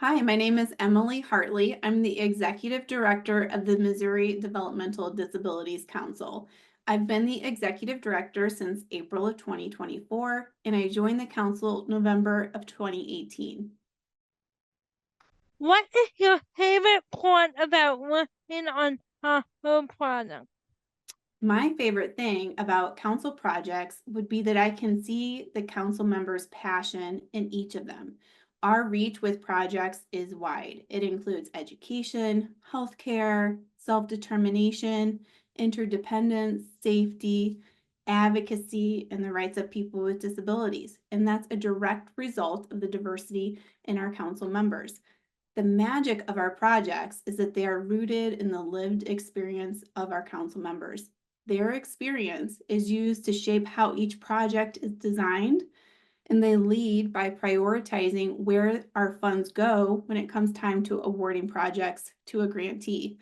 Hi, my name is Emily Hartley. I'm the Executive Director of the Missouri Developmental Disabilities Council. I've been the Executive Director since April of 2024, and I joined the Council November of 2018. What is your favorite part about working on a product? My favorite thing about council projects would be that I can see the council members' passion in each of them. Our reach with projects is wide. It includes education, healthcare, self-determination, interdependence, safety, advocacy, and the rights of people with disabilities. And that's a direct result of the diversity in our council members. The magic of our projects is that they are rooted in the lived experience of our council members. Their experience is used to shape how each project is designed, and they lead by prioritizing where our funds go when it comes time to awarding projects to a grantee.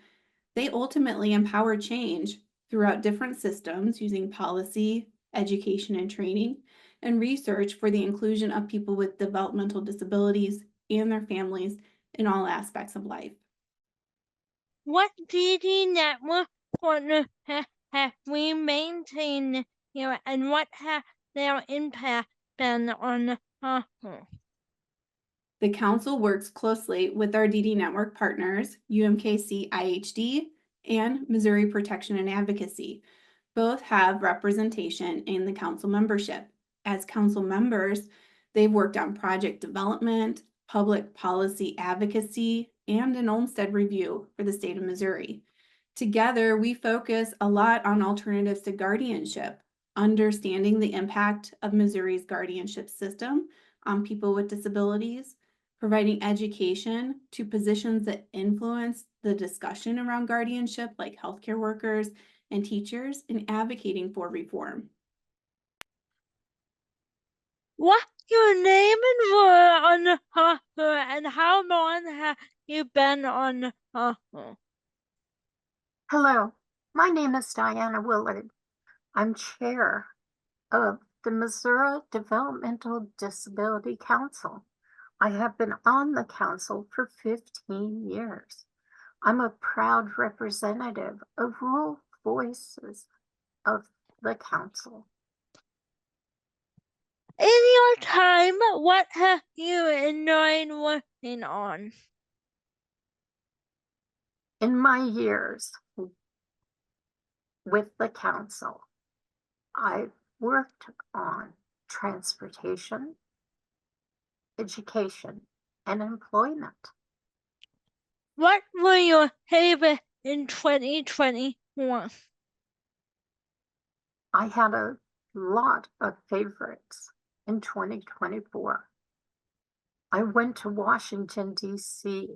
They ultimately empower change throughout different systems using policy, education and training, and research for the inclusion of people with developmental disabilities and their families in all aspects of life. What DD network partner have we maintained here, and what has their impact been on us? The council works closely with our DD network partners, UMKC IHD and Missouri Protection and Advocacy. Both have representation in the council membership. As council members, they've worked on project development, public policy advocacy, and an Olmstead review for the state of Missouri. Together, we focus a lot on alternatives to guardianship, understanding the impact of Missouri's guardianship system on people with disabilities, providing education to positions that influence the discussion around guardianship, like healthcare workers and teachers, and advocating for reform. What's your name and role on and how long have you been on Hello, my name is Diana Willard. I'm chair of the Missouri Developmental Disability Council. I have been on the council for 15 years. I'm a proud representative of rural voices of the council. In your time, what have you enjoyed working on? In my years with the council, I've worked on transportation, education, and employment. What were your favorite in 2021? I had a lot of favorites in 2024. I went to Washington, D.C.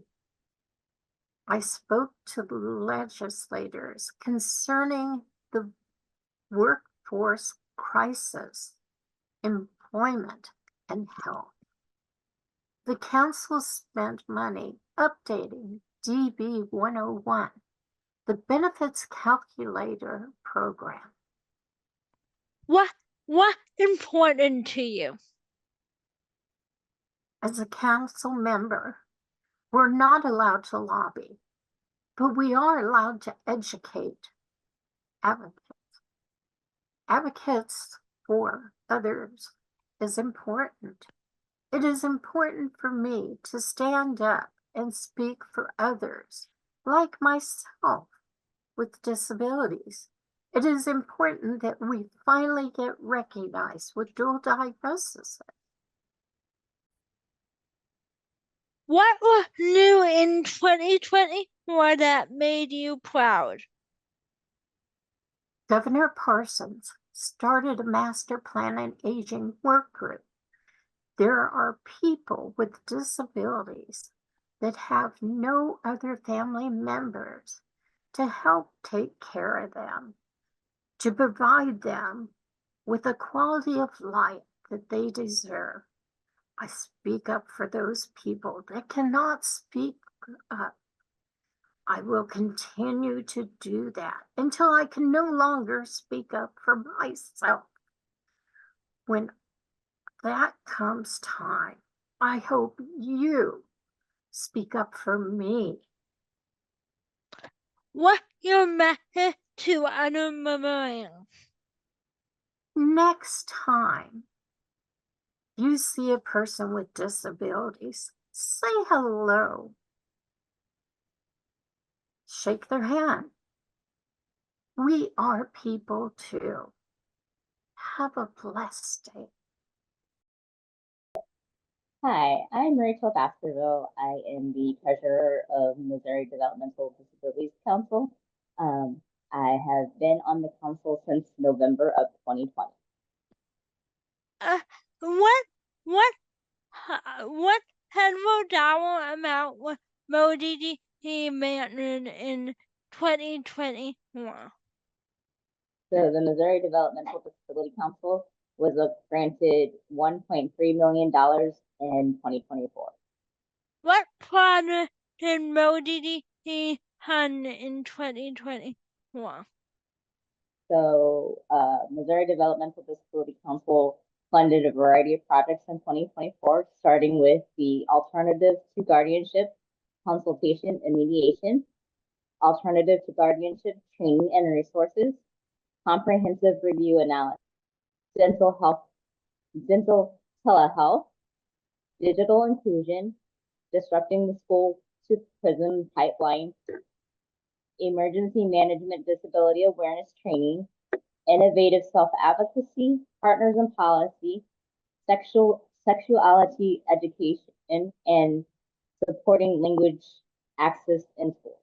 I spoke to the legislators concerning the workforce crisis, employment, and health. The council spent money updating DB 101, the benefits calculator program. What's important to you? As a council member, we're not allowed to lobby, but we are allowed to educate advocates. Advocates for others is important. It is important for me to stand up and speak for others, like myself, with disabilities. It is important that we finally get recognized with dual diagnosis. What was new in 2024 that made you proud? Governor Parsons started a master plan and aging work group. There are people with disabilities that have no other family members to help take care of them, to provide them with a quality of life that they deserve. I speak up for those people that cannot speak up. I will continue to do that until I can no longer speak up for myself. When that comes time, I hope you speak up for me. What's your message to other millennials? Next time you see a person with disabilities, say hello. Shake their hand. We are people too. Have a blessed day. Hi, I'm Rachel Baskerville. I am the treasurer of Missouri Developmental Disabilities Council. I have been on the council since November of 2020. What federal dollar amount was MODDC managed in 2021? So the Missouri Developmental Disability Council was granted $1.3 million in 2024. What project did MODDC fund in 2021? So Missouri Developmental Disability Council funded a variety of projects in 2024, starting with the Alternative to Guardianship Consultation and Mediation, Alternative to Guardianship Training and Resources, Comprehensive Review Analysis, Dental Telehealth, Digital Inclusion, Disrupting the School to Prison Pipeline, Emergency Management Disability Awareness Training, Innovative Self-Advocacy, Partners in Policy, Sexuality Education, and Supporting Language Access in Schools.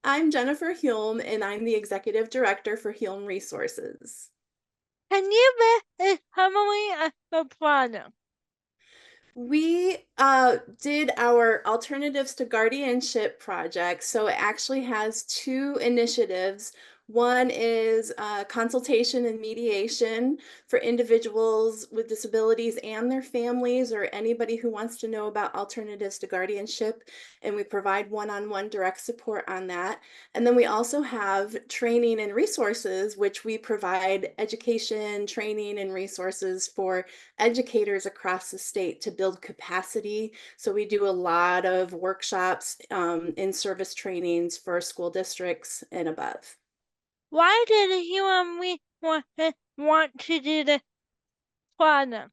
I'm Jennifer Hulme, and I'm the Executive Director for Hulme Resources. Can you make a summary of the project? We did our Alternatives to Guardianship project. So it actually has two initiatives. One is consultation and mediation for individuals with disabilities and their families, or anybody who wants to know about alternatives to guardianship. And we provide one-on-one direct support on that. And then we also have training and resources, which we provide education, training, and resources for educators across the state to build capacity. So we do a lot of workshops, in-service trainings for school districts and above. Why did you and me want to do this project?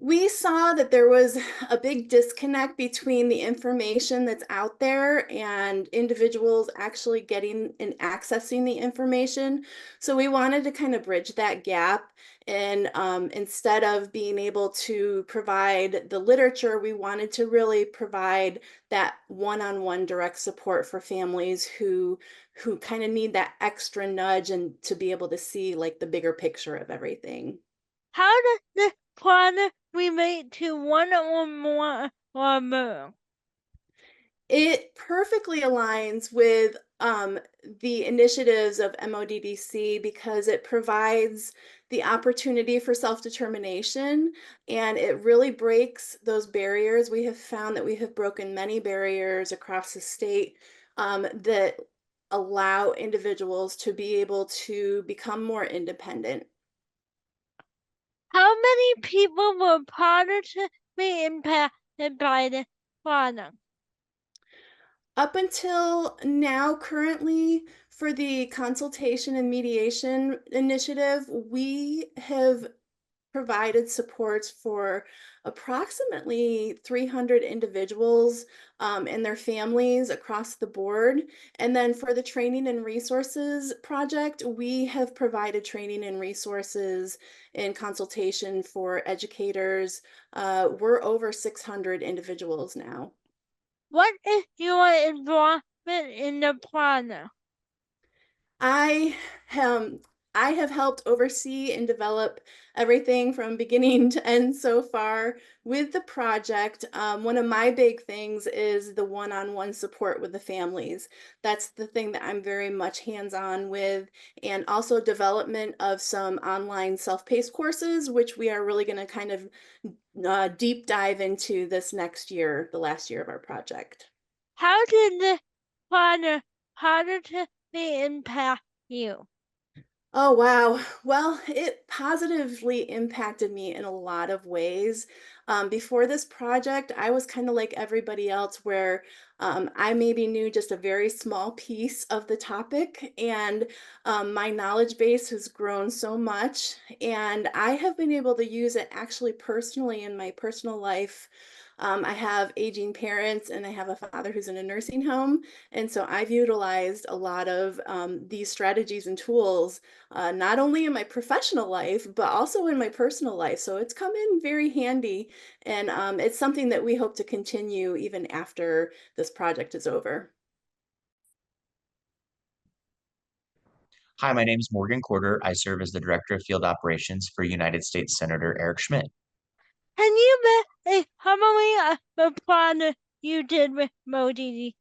We saw that there was a big disconnect between the information that's out there and individuals actually getting and accessing the information. So we wanted to kind of bridge that gap. And instead of being able to provide the literature, we wanted to really provide that one-on-one direct support for families who kind of need that extra nudge and to be able to see like the bigger picture of everything. How does this project relate to one or more or more? It perfectly aligns with the initiatives of MODDC because it provides the opportunity for self-determination, and it really breaks those barriers. We have found that we have broken many barriers across the state that allow individuals to be able to become more independent. How many people were positively impacted by this project? Up until now, currently, for the consultation and mediation initiative, we have provided supports for approximately 300 individuals and their families across the board. And then for the training and resources project, we have provided training and resources and consultation for educators. We're over 600 individuals now. What is your involvement in the project? I I have helped oversee and develop everything from beginning to end so far with the project. One of my big things is the one-on-one support with the families. That's the thing that I'm very much hands-on with, and also development of some online self-paced courses, which we are really going to kind of deep dive into this next year, the last year of our project. How did the positively impact you? Oh, wow. Well, it positively impacted me in a lot of ways. Before this project, I was kind of like everybody else, where I maybe knew just a very small piece of the topic, and my knowledge base has grown so much, and I have been able to use it actually personally in my personal life. I have aging parents, and I have a father who's in a nursing home, and so I've utilized a lot of these strategies and tools, not only in my professional life, but also in my personal life. So it's come in very handy, and it's something that we hope to continue even after this project is over. Hi, my name is Morgan Corder. I serve as the Director of Field Operations for United States Senator Eric Schmidt. Can you make a summary of the plan you did with MODDC?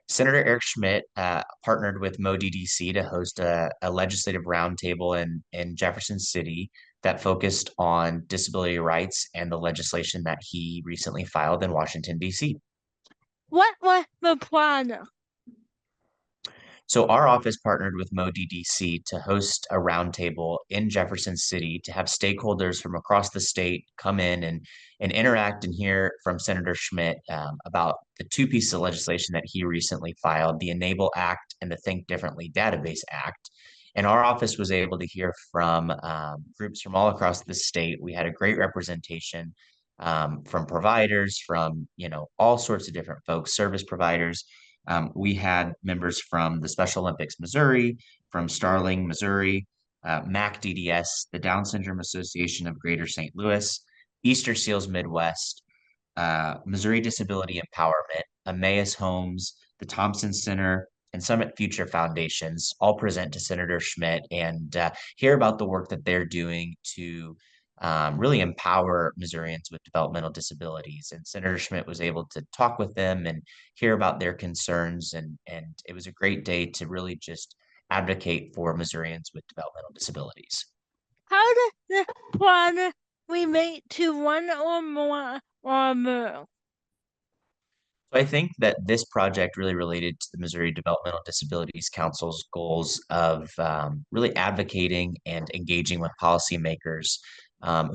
Senator Eric Schmidt partnered with MODDC to host a legislative roundtable in Jefferson City that focused on disability rights and the legislation that he recently filed in Washington, D.C. What was the plan? So our office partnered with MODDC to host a roundtable in Jefferson City to have stakeholders from across the state come in and interact and hear from Senator Schmidt about the two pieces of legislation that he recently filed, the Enable Act and the Think Differently Database Act. And our office was able to hear from groups from all across the state. We had a great representation from providers, from all sorts of different folks, service providers. We had members from the Special Olympics Missouri, from Starling, Missouri, MAC DDS, the Down Syndrome Association of Greater St. Louis, Easter Seals Midwest, Missouri Disability Empowerment, Emmaus Homes, the Thompson Center, and Summit Future Foundations all present to Senator Schmidt and hear about the work that they're doing to really empower Missourians with developmental disabilities. And Senator Schmidt was able to talk with them and hear about their concerns. And it was a great day to really just advocate for Missourians with developmental disabilities. How does the plan relate to one or more or more? So I think that this project really related to the Missouri Developmental Disabilities Council's goals of really advocating and engaging with policymakers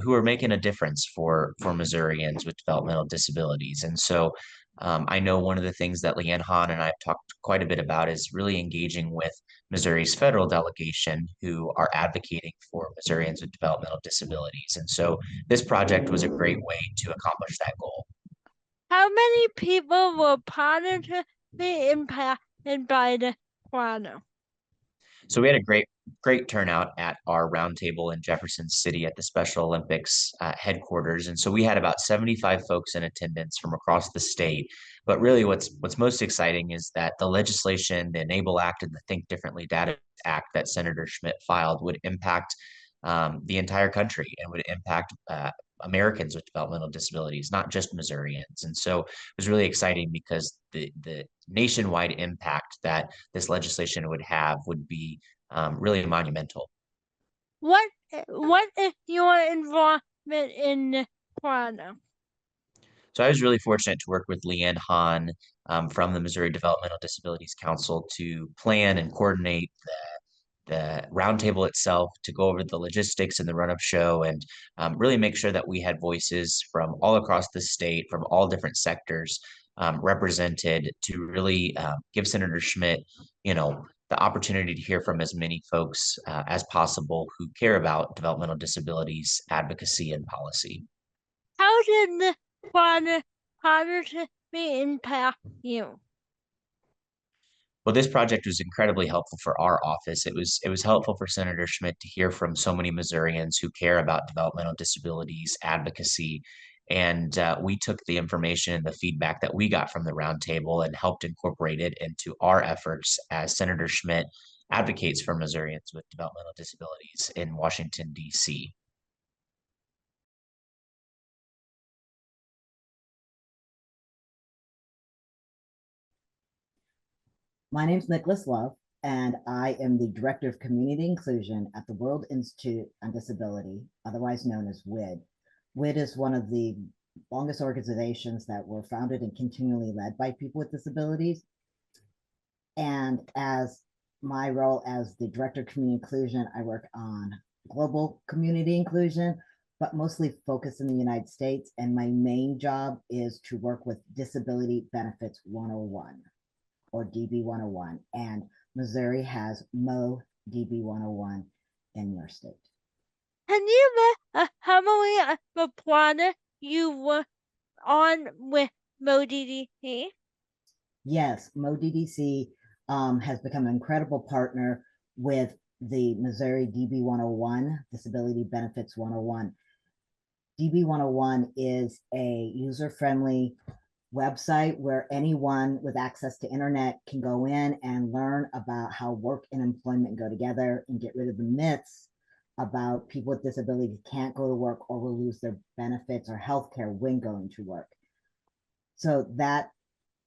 who are making a difference for Missourians with developmental disabilities. And so I know one of the things that Leanne Hahn and I have talked quite a bit about is really engaging with Missouri's federal delegation who are advocating for Missourians with developmental disabilities. And so this project was a great way to accomplish that goal. How many people were positively impacted by the plan? So we had a great turnout at our roundtable in Jefferson City at the Special Olympics headquarters. And so we had about 75 folks in attendance from across the state. But really what's most exciting is that the legislation, the Enable Act and the Think Differently Data Act that Senator Schmidt filed would impact the entire country and would impact Americans with developmental disabilities, not just Missourians. And so it was really exciting because the nationwide impact that this legislation would have would be really monumental. What is your involvement in the plan? So I was really fortunate to work with Leanne Hahn from the Missouri Developmental Disabilities Council to plan and coordinate the roundtable itself, to go over the logistics and the run-up show, and really make sure that we had voices from all across the state, from all different sectors represented, to really give Senator Schmidt, the opportunity to hear from as many folks as possible who care about developmental disabilities, advocacy, and policy. How did the plan positively impact you? Well, this project was incredibly helpful for our office. It was helpful for Senator Schmidt to hear from so many Missourians who care about developmental disabilities, advocacy, and we took the information and the feedback that we got from the roundtable and helped incorporate it into our efforts as Senator Schmidt advocates for Missourians with developmental disabilities in Washington, D.C. My name is Nicholas Love, and I am the Director of Community Inclusion at the World Institute on Disability, otherwise known as WID. WID is one of the longest organizations that were founded and continually led by people with disabilities. And as my role as the Director of Community Inclusion, I work on global community inclusion, but mostly focused in the United States. And my main job is to work with Disability Benefits 101. Or DB 101, and Missouri has MODDC 101 in your state. Can you how many the project you were on with MODDC? Yes, MODDC has become an incredible partner with the Missouri DB 101, Disability Benefits 101. DB 101 is a user-friendly website where anyone with access to internet can go in and learn about how work and employment go together and get rid of the myths about people with disabilities can't go to work or will lose their benefits or health care when going to work. So that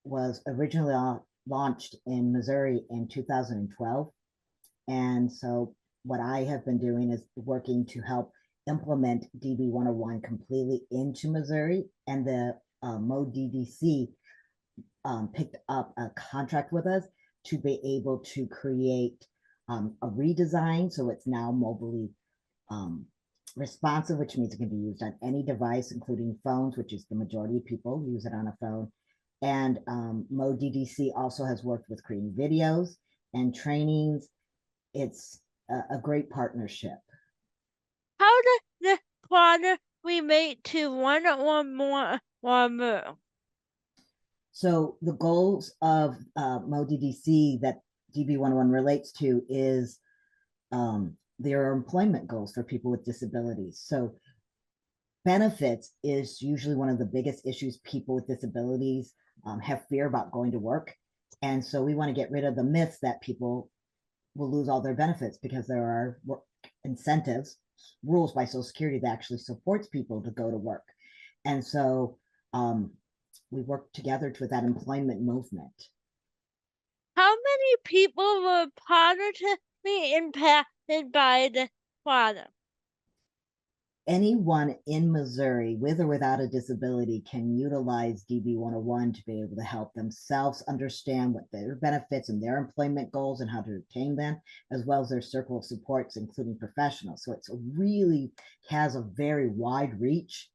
was originally launched in Missouri in 2012. And so what I have been doing is working to help implement DB 101 completely into Missouri, and the MODDC picked up a contract with us to be able to create a redesign. So it's now mobilely responsive, which means it can be used on any device, including phones, which is the majority of people use it on a phone. And MODDC also has worked with creating videos and trainings. It's a great partnership. How does the project relate to one or more or more? So the goals of MODDC that DB 101 relates to is their employment goals for people with disabilities. So benefits is usually one of the biggest issues people with disabilities have fear about going to work. And so we want to get rid of the myths that people will lose all their benefits, because there are incentives, rules by Social Security that actually supports people to go to work. And so we work together with that employment movement. How many people were positively impacted by the project? Anyone in Missouri with or without a disability can utilize DB 101 to be able to help themselves understand what their benefits and their employment goals and how to obtain them, as well as their circle of supports, including professionals. So it's really has a very wide reach.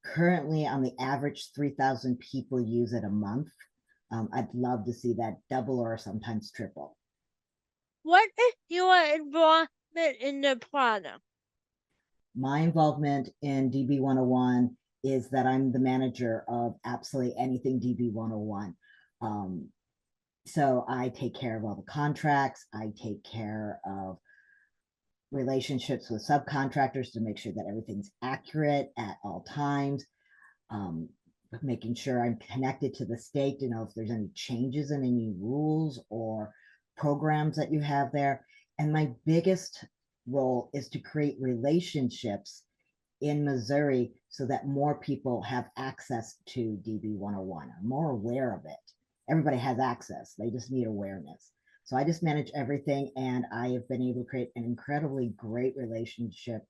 Currently, on the average, 3,000 people use it a month. I'd love to see that double or sometimes triple. What is your involvement in the project? My involvement in DB 101 is that I'm the manager of absolutely anything DB 101. So I take care of all the contracts. I take care of relationships with subcontractors to make sure that everything's accurate at all times. Making sure I'm connected to the state to know if there's any changes in any rules or programs that you have there. And my biggest role is to create relationships in Missouri so that more people have access to DB 101, are more aware of it. Everybody has access, they just need awareness. So I just manage everything, and I have been able to create an incredibly great relationship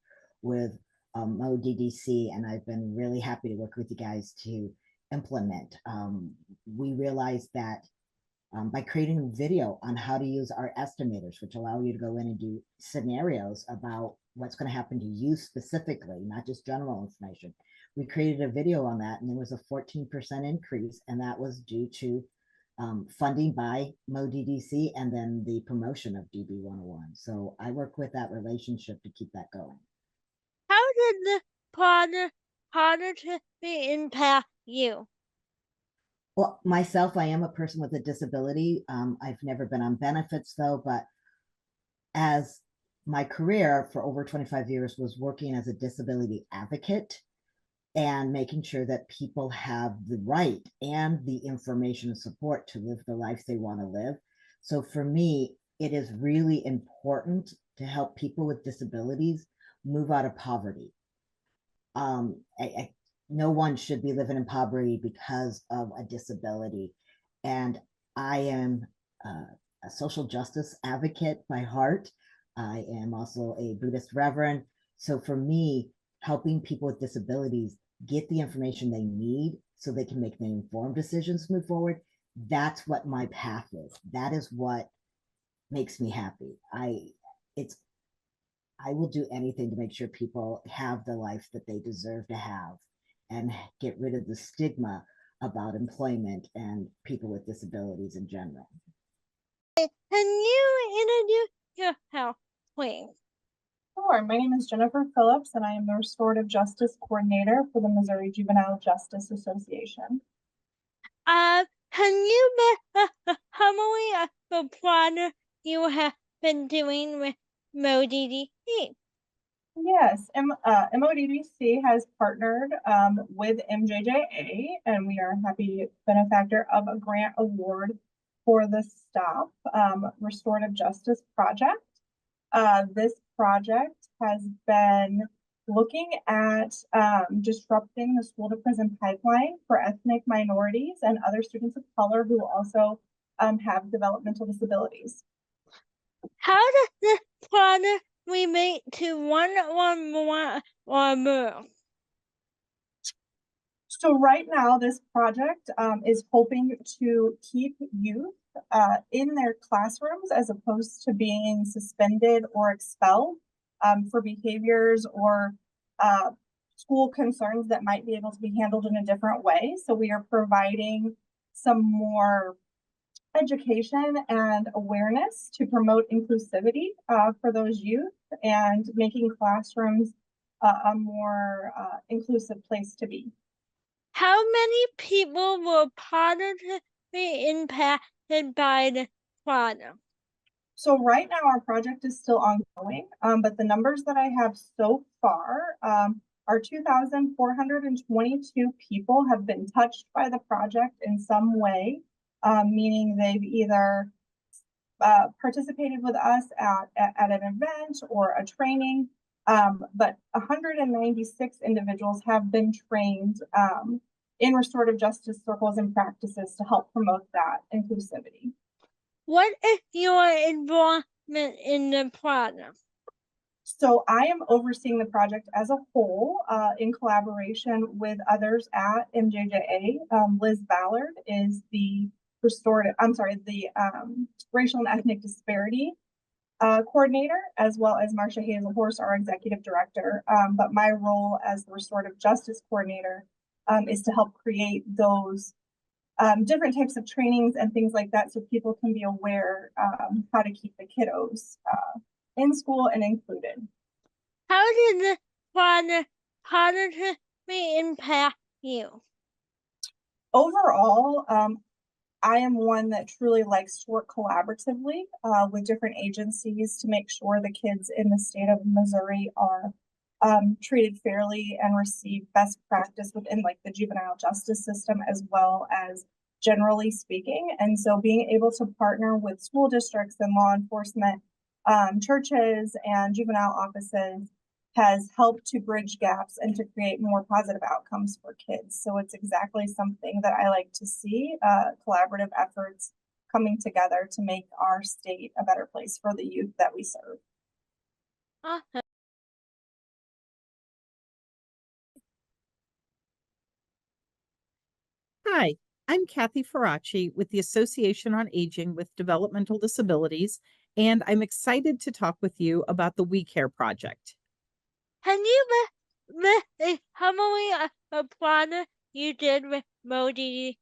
with MODDC, and I've been really happy to work with you guys to implement. We realized that by creating a video on how to use our estimators, which allow you to go in and do scenarios about what's going to happen to you specifically, not just general information. We created a video on that, and there was a 14% increase, and that was due to funding by MODDC and then the promotion of DB 101. So I work with that relationship to keep that going. How did the project positively impact you? Well, myself, I am a person with a disability. I've never been on benefits though, but as my career for over 25 years was working as a disability advocate and making sure that people have the right and the information and support to live the life they want to live. So for me, it is really important to help people with disabilities move out of poverty. No one should be living in poverty because of a disability. And I am a social justice advocate by heart. I am also a Buddhist reverend. So for me, helping people with disabilities get the information they need so they can make the informed decisions to move forward, that's what my path is. That is what makes me happy. I will do anything to make sure people have the life that they deserve to have and get rid of the stigma about employment and people with disabilities in general. Can you introduce yourself, please? Sure. My name is Jennifer Phillips, and I am the Restorative Justice Coordinator for the Missouri Juvenile Justice Association. Can you summary of the project you have been doing with MODDC? Yes, MODDC has partnered with MJJA, and we are a happy benefactor of a grant award for the STOP Restorative Justice Project. This project has been looking at disrupting the school to prison pipeline for ethnic minorities and other students of color who also have developmental disabilities. How does this project relate to one or more or more? So right now, this project is hoping to keep youth in their classrooms as opposed to being suspended or expelled for behaviors or school concerns that might be able to be handled in a different way. So we are providing some more education and awareness to promote inclusivity for those youth and making classrooms a more inclusive place to be. How many people were positively impacted by the project? So right now our project is still ongoing, but the numbers that I have so far are 2,422 people have been touched by the project in some way, meaning they've either participated with us at an event or a training, but 196 individuals have been trained in restorative justice circles and practices to help promote that inclusivity. What is your involvement in the project? So I am overseeing the project as a whole in collaboration with others at MJJA. Liz Ballard is the racial and ethnic disparity coordinator, as well as Marcia Hazelhorst, our executive director. But my role as the restorative justice coordinator is to help create those different types of trainings and things like that so people can be aware how to keep the kiddos in school and included. How did this project positively impact you? Overall, I am one that truly likes to work collaboratively with different agencies to make sure the kids in the state of Missouri are treated fairly and receive best practice within like the juvenile justice system as well as generally speaking. And so being able to partner with school districts and law enforcement, churches and juvenile offices has helped to bridge gaps and to create more positive outcomes for kids. So it's exactly something that I like to see, collaborative efforts coming together to make our state a better place for the youth that we serve. Awesome. Hi, I'm Kathy Faraci with the Association on Aging with Developmental Disabilities, and I'm excited to talk with you about the We Care project. Can you list a summary of the project you did with MODDC?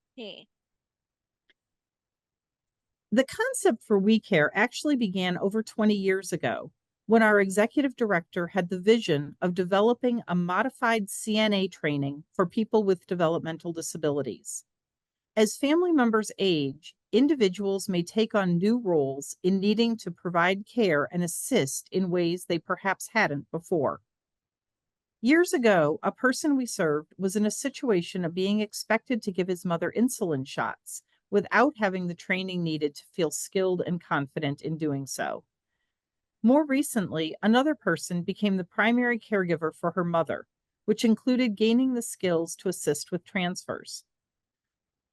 The concept for We Care actually began over 20 years ago when our executive director had the vision of developing a modified CNA training for people with developmental disabilities. As family members age, individuals may take on new roles in needing to provide care and assist in ways they perhaps hadn't before. Years ago, a person we served was in a situation of being expected to give his mother insulin shots without having the training needed to feel skilled and confident in doing so. More recently, another person became the primary caregiver for her mother, which included gaining the skills to assist with transfers.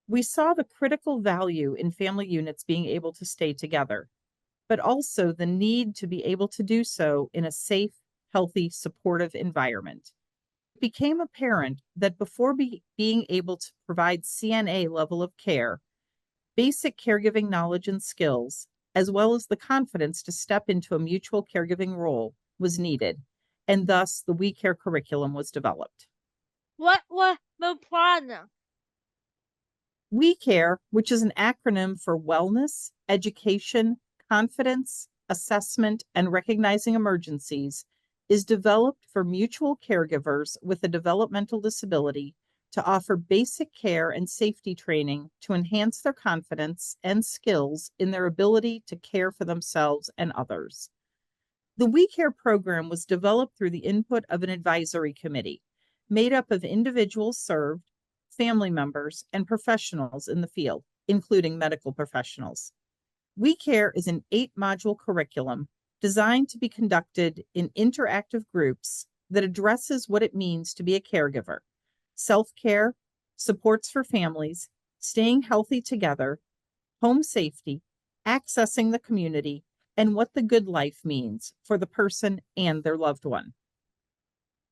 We saw the critical value in family units being able to stay together, but also the need to be able to do so in a safe, healthy, supportive environment. It became apparent that before being able to provide CNA level of care, basic caregiving knowledge and skills, as well as the confidence to step into a mutual caregiving role, was needed, and thus the We Care curriculum was developed. What was the problem? We Care, which is an acronym for Wellness, Education, Confidence, Assessment, and Recognizing Emergencies, is developed for mutual caregivers with a developmental disability to offer basic care and safety training to enhance their confidence and skills in their ability to care for themselves and others. The We Care program was developed through the input of an advisory committee made up of individuals served, family members, and professionals in the field, including medical professionals. We Care is an 8-module curriculum designed to be conducted in interactive groups that addresses what it means to be a caregiver, self-care, supports for families, staying healthy together, home safety, accessing the community, and what the good life means for the person and their loved one.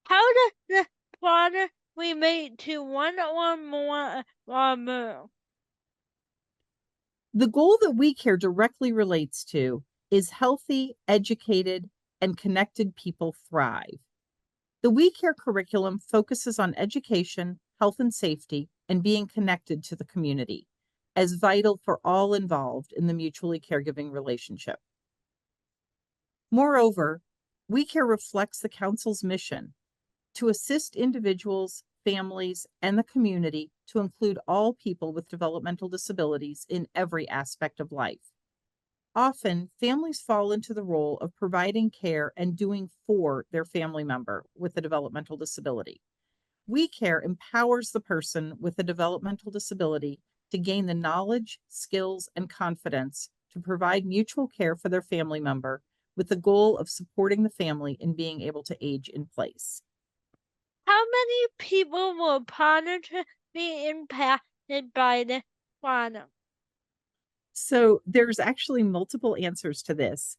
How does the product relate to one or more more? The goal that We Care directly relates to is healthy, educated, and connected people thrive. The We Care curriculum focuses on education, health and safety, and being connected to the community as vital for all involved in the mutually caregiving relationship. Moreover, We Care reflects the Council's mission to assist individuals, families, and the community to include all people with developmental disabilities in every aspect of life. Often, families fall into the role of providing care and doing for their family member with a developmental disability. We Care empowers the person with a developmental disability to gain the knowledge, skills, and confidence to provide mutual care for their family member with the goal of supporting the family in being able to age in place. How many people will positively impacted by the product? So there's actually multiple answers to this.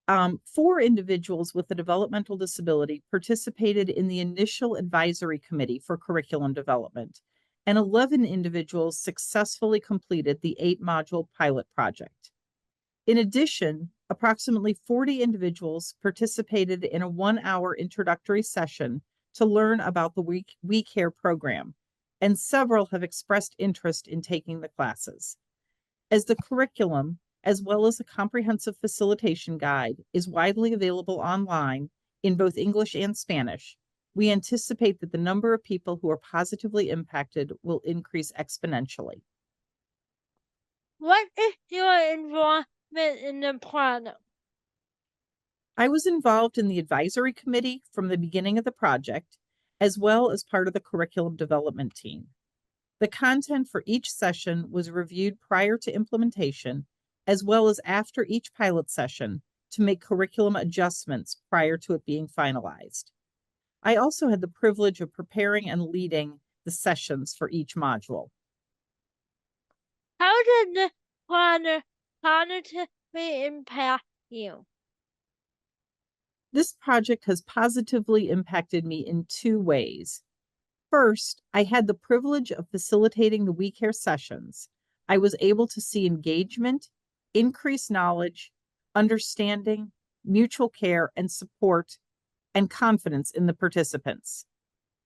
4 individuals with a developmental disability participated in the initial advisory committee for curriculum development, and 11 individuals successfully completed the 8-module pilot project. In addition, approximately 40 individuals participated in a 1-hour introductory session to learn about the We Care program, and several have expressed interest in taking the classes. As the curriculum, as well as a comprehensive facilitation guide, is widely available online in both English and Spanish, we anticipate that the number of people who are positively impacted will increase exponentially. What is your involvement in the product? I was involved in the advisory committee from the beginning of the project, as well as part of the curriculum development team. The content for each session was reviewed prior to implementation, as well as after each pilot session to make curriculum adjustments prior to it being finalized. I also had the privilege of preparing and leading the sessions for each module. How did the product positively impact you? This project has positively impacted me in 2 ways. First, I had the privilege of facilitating the We Care sessions. I was able to see engagement, increased knowledge, understanding, mutual care, and support, and confidence in the participants.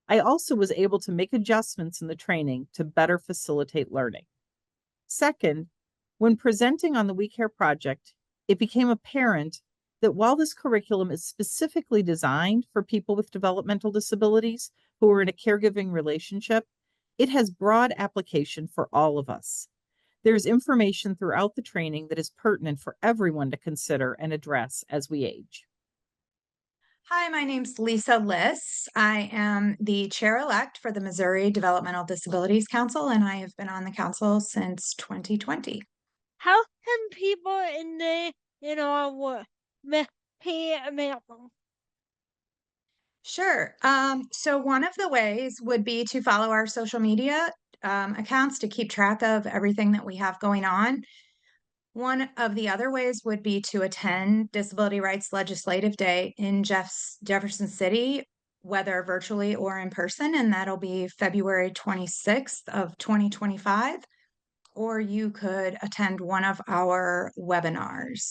I also was able to make adjustments in the training to better facilitate learning. Second, when presenting on the We Care project, it became apparent that while this curriculum is specifically designed for people with developmental disabilities who are in a caregiving relationship, it has broad application for all of us. There's information throughout the training that is pertinent for everyone to consider and address as we age. Hi, my name's Lisa Liss. I am the chair-elect for the Missouri Developmental Disabilities Council, and I have been on the council since 2020. How can people in our work be available? Sure. So one of the ways would be to follow our social media accounts to keep track of everything that we have going on. One of the other ways would be to attend Disability Rights Legislative Day in Jefferson City, whether virtually or in person, and that'll be February 26th of 2025. Or you could attend one of our webinars.